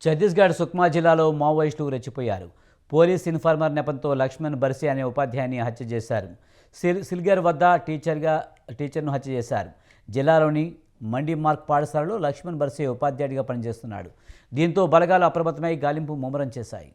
ఛత్తీస్గఢ్ సుక్మా జిల్లాలో మావోయిస్టులు రెచ్చిపోయారు. పోలీస్ ఇన్ఫార్మర్ నెపంతో లక్ష్మణ్ బర్సీ అనే ఉపాధ్యాయుని హత్య చేశారు. సిల్గర్ వద్ద టీచర్ను హత్య చేశారు. జిల్లాలోని మండి మార్క్ పాఠశాలలో లక్ష్మణ్ బర్సీ ఉపాధ్యాయుడిగా పనిచేస్తున్నాడు. దీంతో బలగాలు అప్రమత్తమై గాలింపు ముమ్మరం చేశాయి.